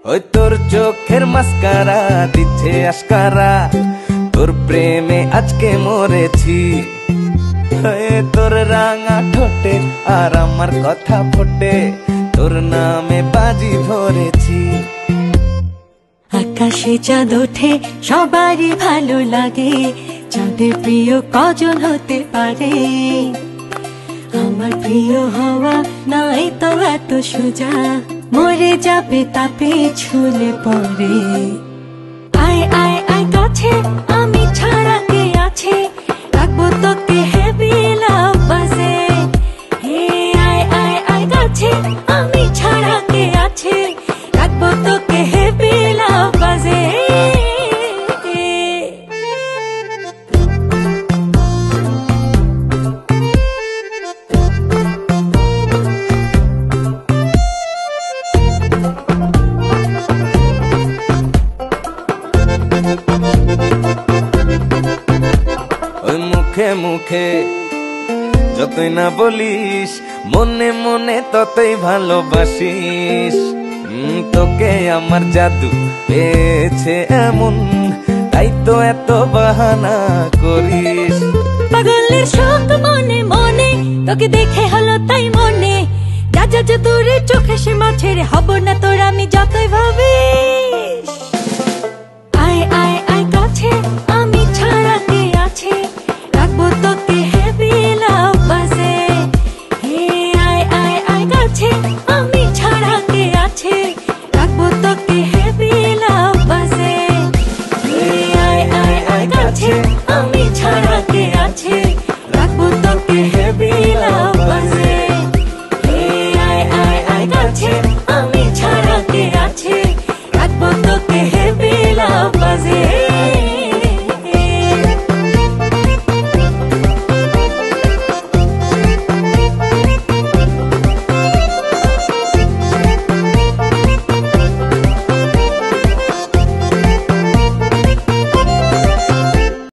ওই তোর চোখের মাস্কারা দিচ্ছে আস্কারা, তোর প্রেমে আজকে মরেছি। তোর রাঙা ঠোঁটে আর আমার কথা ফোটে, তোর নামে বাজি ধরেছি। আকাশে চাঁদ ওঠে সবারই ভালো লাগে, চাঁদের প্রিয় কজন হতে পারে? আমার প্রিয় হওয়া নাই তো এত সোজা, মরে যাবে তাপে ছুলে পড়ে। আয় আয় আয় কাছে, আমি ছাড়া কে আছে, রাখবো তোকে হেভি লাভ বাজে। হে আয় আয় আয় কাছে, আমি ছাড়া কে আছে, রাখবো তোকে হেভি লাভ বাজে। ওই মুখে মুখে যতই না বলিস, মনে মনে ততই ভালোবাসিস। তোকে আমার জাদু পেয়েছে এমন, তাই তো এত বাহানা করিস। পাগলের শখ মনে মনে, তোকে দেখে হলো তাই মনে। যা যা দূরে চোখে সে মাছের হব না তোর আমি যত